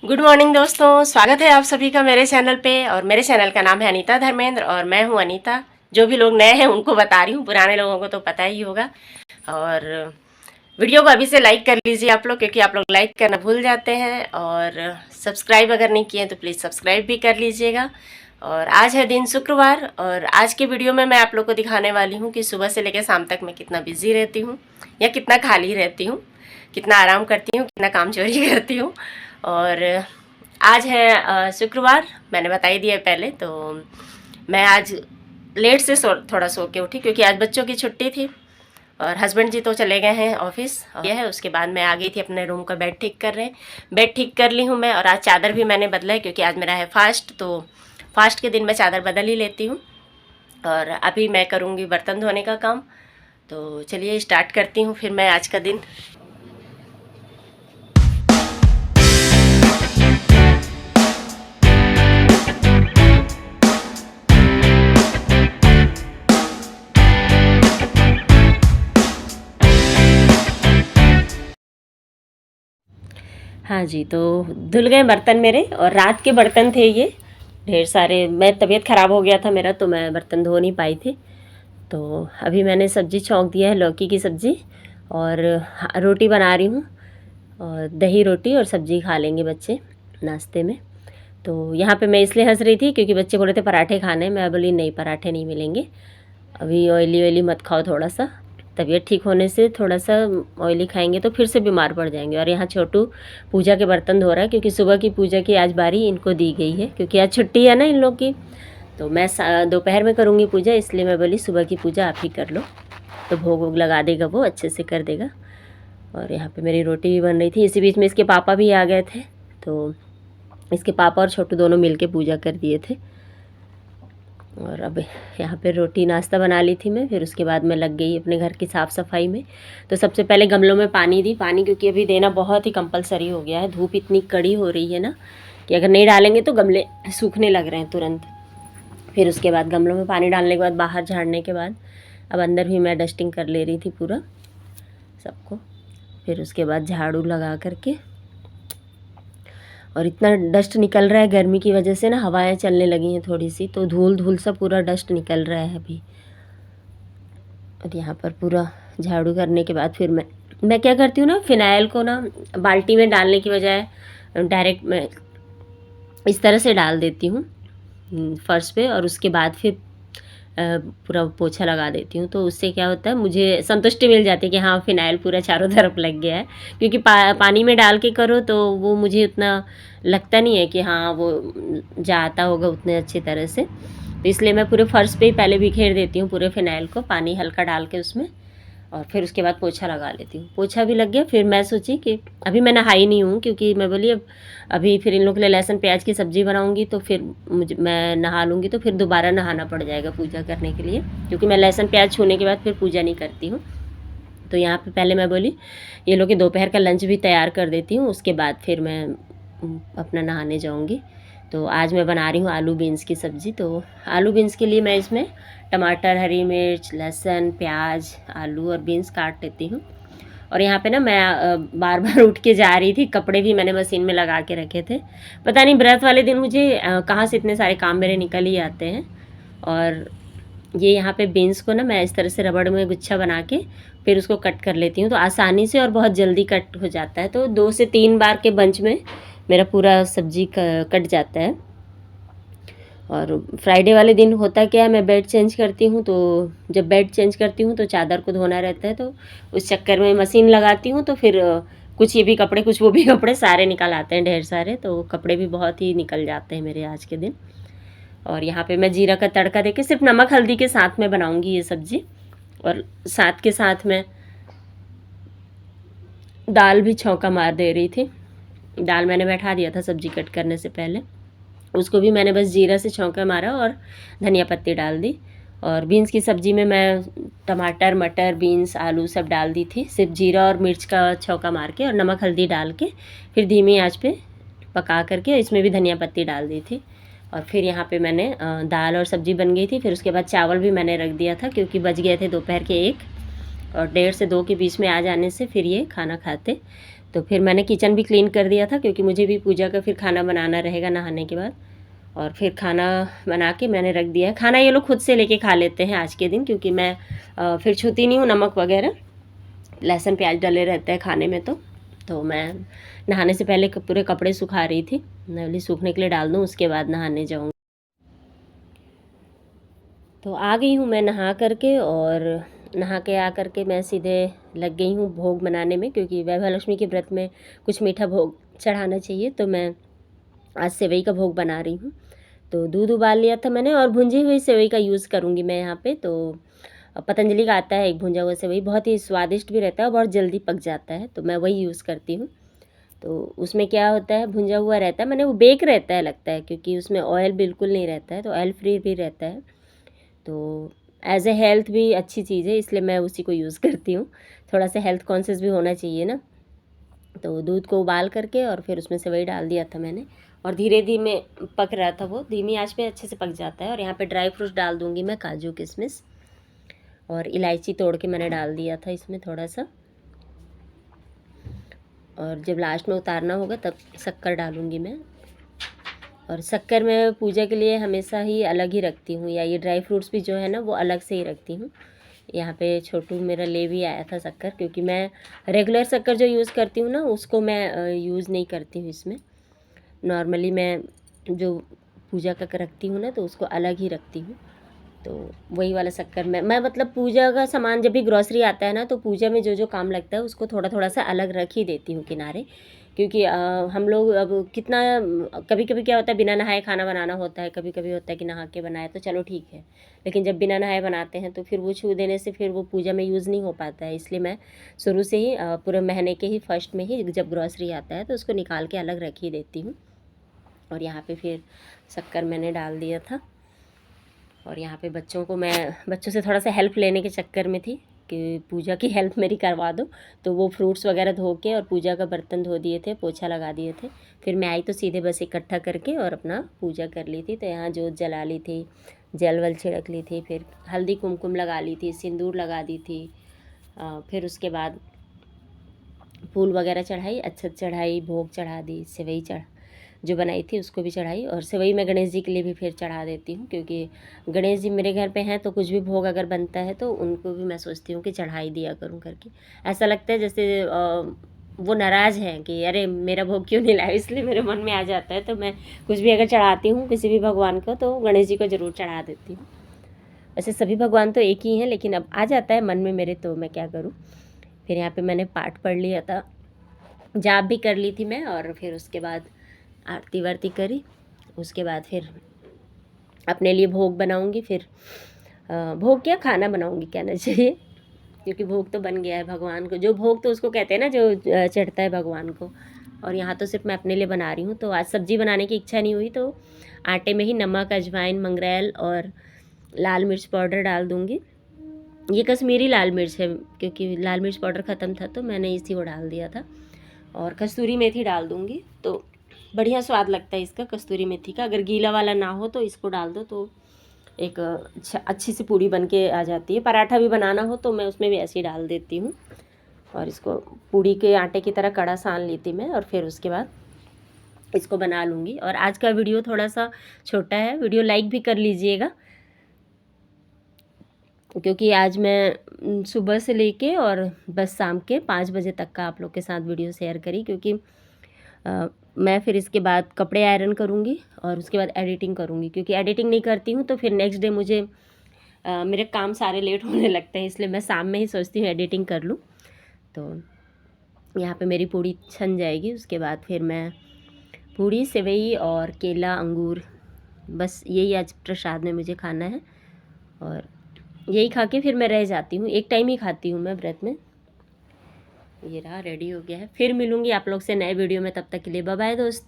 Good morning दोस्तों, स्वागत है आप सभी का मेरे चैनल पे। और मेरे चैनल का नाम है अनीता धर्मेंद्र और मैं हूँ अनीता। जो भी लोग नए हैं उनको बता रही हूँ, पुराने लोगों को तो पता ही होगा। और वीडियो को अभी से लाइक कर लीजिए आप लोग, क्योंकि आप लोग लाइक करना भूल जाते हैं। और सब्सक्राइब अगर नहीं किए तो प्लीज़ सब्सक्राइब भी कर लीजिएगा। और आज है दिन शुक्रवार और आज के वीडियो में मैं आप लोग को दिखाने वाली हूँ कि सुबह से लेकर शाम तक मैं कितना बिजी रहती हूँ या कितना खाली रहती हूँ, कितना आराम करती हूँ, कितना काम चोरी करती हूँ। और आज है शुक्रवार, मैंने बता ही दिया पहले। तो मैं आज लेट से थोड़ा सो के उठी, क्योंकि आज बच्चों की छुट्टी थी और हस्बैंड जी तो चले गए हैं ऑफिस। यह है, उसके बाद मैं आ गई थी अपने रूम का बेड ठीक कर रहे हैं। बेड ठीक कर ली हूँ मैं। और आज चादर भी मैंने बदला है, क्योंकि आज मेरा है फास्ट, तो फास्ट के दिन मैं चादर बदल ही लेती हूँ। और अभी मैं करूँगी बर्तन धोने का काम। तो चलिए स्टार्ट करती हूँ फिर मैं आज का दिन। हाँ जी, तो धुल गए बर्तन मेरे। और रात के बर्तन थे ये ढेर सारे। मैं तबीयत ख़राब हो गया था मेरा, तो मैं बर्तन धो नहीं पाई थी। तो अभी मैंने सब्ज़ी छौंक दिया है, लौकी की सब्ज़ी। और रोटी बना रही हूँ, और दही रोटी और सब्ज़ी खा लेंगे बच्चे नाश्ते में। तो यहाँ पे मैं इसलिए हंस रही थी क्योंकि बच्चे बोले थे पराठे खाने। मैं बोली नहीं, पराठे नहीं मिलेंगे अभी, ऑयली ऑयली मत खाओ थोड़ा सा। तबीयत ठीक होने से थोड़ा सा ऑयली खाएंगे तो फिर से बीमार पड़ जाएंगे। और यहाँ छोटू पूजा के बर्तन धो रहा है, क्योंकि सुबह की पूजा की आज बारी इनको दी गई है, क्योंकि आज छुट्टी है ना इन लोग की। तो मैं दोपहर में करूँगी पूजा, इसलिए मैं बोली सुबह की पूजा आप ही कर लो। तो भोग वोग लगा देगा, वो अच्छे से कर देगा। और यहाँ पे मेरी रोटी भी बन रही थी। इसी बीच में इसके पापा भी आ गए थे, तो इसके पापा और छोटू दोनों मिलके पूजा कर दिए थे। और अब यहाँ पे रोटी नाश्ता बना ली थी मैं। फिर उसके बाद मैं लग गई अपने घर की साफ़ सफाई में। तो सबसे पहले गमलों में पानी दी, पानी क्योंकि अभी देना बहुत ही कंपलसरी हो गया है। धूप इतनी कड़ी हो रही है ना कि अगर नहीं डालेंगे तो गमले सूखने लग रहे हैं तुरंत। फिर उसके बाद गमलों में पानी डालने के बाद, बाहर झाड़ने के बाद, अब अंदर भी मैं डस्टिंग कर ले रही थी पूरा सबको। फिर उसके बाद झाड़ू लगा करके, और इतना डस्ट निकल रहा है गर्मी की वजह से ना, हवाएं चलने लगी हैं थोड़ी सी, तो धूल धूल सा पूरा डस्ट निकल रहा है अभी। और यहाँ पर पूरा झाड़ू करने के बाद फिर मैं क्या करती हूँ ना, फिनाइल को ना बाल्टी में डालने की बजाय डायरेक्ट मैं इस तरह से डाल देती हूँ फर्श पे, और उसके बाद फिर पूरा पोछा लगा देती हूँ। तो उससे क्या होता है, मुझे संतुष्टि मिल जाती है कि हाँ फिनाइल पूरा चारों तरफ लग गया है। क्योंकि पानी में डाल के करो तो वो मुझे उतना लगता नहीं है कि हाँ वो जाता होगा उतने अच्छी तरह से। तो इसलिए मैं पूरे फर्श पे ही पहले बिखेर देती हूँ पूरे फिनाइल को, पानी हल्का डाल के उसमें, और फिर उसके बाद पोछा लगा लेती हूँ। पोछा भी लग गया। फिर मैं सोची कि अभी मैं नहाई नहीं हूँ, क्योंकि मैं बोली अभी फिर इन लोग के लिए लहसुन प्याज की सब्ज़ी बनाऊँगी, तो फिर मैं नहा लूँगी, तो फिर दोबारा नहाना पड़ जाएगा पूजा करने के लिए, क्योंकि मैं लहसुन प्याज छूने के बाद फिर पूजा नहीं करती हूँ। तो यहाँ पे पहले मैं बोली ये लोग के दोपहर का लंच भी तैयार कर देती हूँ, उसके बाद फिर मैं अपना नहाने जाऊँगी। तो आज मैं बना रही हूँ आलू बीन्स की सब्ज़ी। तो आलू बीन्स के लिए मैं इसमें टमाटर, हरी मिर्च, लहसुन, प्याज, आलू और बीन्स काट लेती हूँ। और यहाँ पे ना मैं बार बार उठ के जा रही थी, कपड़े भी मैंने मशीन में लगा के रखे थे। पता नहीं व्रत वाले दिन मुझे कहाँ से इतने सारे काम मेरे निकल ही आते हैं। और ये यहाँ पे बीन्स को ना मैं इस तरह से रबड़ में गुच्छा बना के फिर उसको कट कर लेती हूँ, तो आसानी से और बहुत जल्दी कट हो जाता है। तो 2 से 3 बार के बंच में मेरा पूरा सब्जी कट जाता है। और फ्राइडे वाले दिन होता क्या है, मैं बेड चेंज करती हूँ, तो जब बेड चेंज करती हूँ तो चादर को धोना रहता है, तो उस चक्कर में मशीन लगाती हूँ। तो फिर कुछ ये भी कपड़े कुछ वो भी कपड़े सारे निकल आते हैं, ढेर सारे। तो कपड़े भी बहुत ही निकल जाते हैं मेरे आज के दिन। और यहाँ पे मैं जीरा का तड़का देके सिर्फ नमक हल्दी के साथ में बनाऊँगी ये सब्ज़ी। और साथ के साथ में दाल भी छौंका मार दे रही थी। दाल मैंने बैठा दिया था सब्ज़ी कट करने से पहले, उसको भी मैंने बस जीरा से छौंका मारा और धनिया पत्ती डाल दी। और बीन्स की सब्ज़ी में मैं टमाटर, मटर, बीन्स, आलू सब डाल दी थी, सिर्फ जीरा और मिर्च का छौंका मार के और नमक हल्दी डाल के फिर धीमी आंच पे पका करके इसमें भी धनिया पत्ती डाल दी थी। और फिर यहाँ पे मैंने दाल और सब्ज़ी बन गई थी। फिर उसके बाद चावल भी मैंने रख दिया था, क्योंकि बज गए थे दोपहर के 1 और 1:30 से 2 के बीच में आ जाने से फिर ये खाना खाते। तो फिर मैंने किचन भी क्लीन कर दिया था, क्योंकि मुझे भी पूजा का फिर खाना बनाना रहेगा नहाने के बाद। और फिर खाना बना के मैंने रख दिया है। खाना ये लोग खुद से लेके खा लेते हैं आज के दिन, क्योंकि मैं फिर छूती नहीं हूँ नमक वगैरह, लहसुन प्याज डले रहते हैं खाने में। तो मैं नहाने से पहले पूरे कपड़े सुखा रही थी, मैं बोली सूखने के लिए डाल दूँ, उसके बाद नहाने जाऊँगी। तो आ गई हूँ मैं नहा करके, और नहा के आ करके मैं सीधे लग गई हूँ भोग बनाने में, क्योंकि वैभव लक्ष्मी के व्रत में कुछ मीठा भोग चढ़ाना चाहिए। तो मैं आज सेवई का भोग बना रही हूँ। तो दूध उबाल लिया था मैंने, और भुंजी हुई सेवई का यूज़ करूँगी मैं यहाँ पे। तो पतंजलि का आता है एक भुंजा हुआ सेवई, बहुत ही स्वादिष्ट भी रहता है और बहुत जल्दी पक जाता है, तो मैं वही यूज़ करती हूँ। तो उसमें क्या होता है, भुंजा हुआ रहता है, मैंने वो बेक रहता है लगता है, क्योंकि उसमें ऑयल बिल्कुल नहीं रहता है, तो ऑयल फ्री भी रहता है। तो एज ए हेल्थ भी अच्छी चीज़ है, इसलिए मैं उसी को यूज़ करती हूँ। थोड़ा सा हेल्थ कॉन्शियस भी होना चाहिए ना। तो दूध को उबाल करके और फिर उसमें सेवई डाल दिया था मैंने, और धीरे धीमे पक रहा था वो, धीमी आंच पे अच्छे से पक जाता है। और यहाँ पे ड्राई फ्रूट्स डाल दूँगी मैं, काजू किशमिश और इलायची तोड़ के मैंने डाल दिया था इसमें थोड़ा सा। और जब लास्ट में उतारना होगा तब शक्कर डालूँगी मैं। और शक्कर मैं पूजा के लिए हमेशा ही अलग ही रखती हूँ, या ये ड्राई फ्रूट्स भी जो है ना वो अलग से ही रखती हूँ। यहाँ पे छोटू मेरा ले भी आया था शक्कर, क्योंकि मैं रेगुलर शक्कर जो यूज़ करती हूँ ना उसको मैं यूज़ नहीं करती हूँ इसमें। नॉर्मली मैं जो पूजा का रखती हूँ ना तो उसको अलग ही रखती हूँ। तो वही वाला शक्कर मैं मतलब पूजा का सामान जब भी ग्रॉसरी आता है ना, तो पूजा में जो जो काम लगता है उसको थोड़ा थोड़ा सा अलग रख ही देती हूँ किनारे। क्योंकि हम लोग अब कितना, कभी कभी क्या होता है बिना नहाए खाना बनाना होता है, कभी कभी होता है कि नहा के बनाए तो चलो ठीक है, लेकिन जब बिना नहाए बनाते हैं तो फिर वो छू देने से फिर वो पूजा में यूज़ नहीं हो पाता है। इसलिए मैं शुरू से ही पूरे महीने के ही फर्स्ट में ही जब ग्रॉसरी आता है तो उसको निकाल के अलग रख ही देती हूँ। और यहाँ पे फिर शक्कर मैंने डाल दिया था। और यहाँ पे बच्चों से थोड़ा सा हेल्प लेने के चक्कर में थी कि पूजा की हेल्प मेरी करवा दो, तो वो फ्रूट्स वगैरह धो के और पूजा का बर्तन धो दिए थे, पोछा लगा दिए थे। फिर मैं आई तो सीधे बस इकट्ठा करके और अपना पूजा कर ली थी। तो यहाँ जोत जला ली थी, जल वल छिड़क ली थी, फिर हल्दी कुमकुम लगा ली थी, सिंदूर लगा दी थी। फिर उसके बाद फूल वगैरह चढ़ाई, अच्छत चढ़ाई, भोग चढ़ा दी, सेवई जो बनाई थी उसको भी चढ़ाई। और सेवई मैं गणेश जी के लिए भी फिर चढ़ा देती हूँ, क्योंकि गणेश जी मेरे घर पे हैं तो कुछ भी भोग अगर बनता है तो उनको भी मैं सोचती हूँ कि चढ़ाई दिया करूँ करके। ऐसा लगता है जैसे वो नाराज़ हैं कि अरे मेरा भोग क्यों नहीं लाया, इसलिए मेरे मन में आ जाता है। तो मैं कुछ भी अगर चढ़ाती हूँ किसी भी भगवान को तो गणेश जी को ज़रूर चढ़ा देती हूँ। वैसे सभी भगवान तो एक ही हैं, लेकिन अब आ जाता है मन में मेरे, तो मैं क्या करूँ। फिर यहाँ पे मैंने पाठ पढ़ लिया था, जाप भी कर ली थी मैं, और फिर उसके बाद आरती वारती करी। उसके बाद फिर अपने लिए भोग बनाऊंगी। फिर भोग क्या, खाना बनाऊंगी कहना चाहिए, क्योंकि भोग तो बन गया है भगवान को। जो भोग तो उसको कहते हैं ना जो चढ़ता है भगवान को। और यहाँ तो सिर्फ मैं अपने लिए बना रही हूँ। तो आज सब्ज़ी बनाने की इच्छा नहीं हुई, तो आटे में ही नमक, अजवाइन, मंगरेल और लाल मिर्च पाउडर डाल दूँगी। ये कश्मीरी लाल मिर्च है, क्योंकि लाल मिर्च पाउडर ख़त्म था तो मैंने इसी को डाल दिया था। और कस्तूरी मेथी डाल दूँगी, तो बढ़िया स्वाद लगता है इसका कस्तूरी मेथी का। अगर गीला वाला ना हो तो इसको डाल दो, तो एक अच्छी सी पूड़ी बन के आ जाती है। पराठा भी बनाना हो तो मैं उसमें भी ऐसे ही डाल देती हूँ। और इसको पूड़ी के आटे की तरह कड़ा सान ली थी मैं, और फिर उसके बाद इसको बना लूँगी। और आज का वीडियो थोड़ा सा छोटा है, वीडियो लाइक भी कर लीजिएगा, क्योंकि आज मैं सुबह से लेके और बस शाम के 5 बजे तक का आप लोग के साथ वीडियो शेयर करी, क्योंकि मैं फिर इसके बाद कपड़े आयरन करूँगी और उसके बाद एडिटिंग करूँगी। क्योंकि एडिटिंग नहीं करती हूँ तो फिर नेक्स्ट डे मुझे मेरे काम सारे लेट होने लगते हैं, इसलिए मैं शाम में ही सोचती हूँ एडिटिंग कर लूँ। तो यहाँ पे मेरी पूड़ी छन जाएगी, उसके बाद फिर मैं पूड़ी, सेवई और केला, अंगूर, बस यही आज प्रसाद में मुझे खाना है। और यही खा के फिर मैं रह जाती हूँ, एक टाइम ही खाती हूँ मैं व्रत में। ये रहा, रेडी हो गया है। फिर मिलूँगी आप लोग से नए वीडियो में, तब तक के लिए बाय बाय दोस्तों।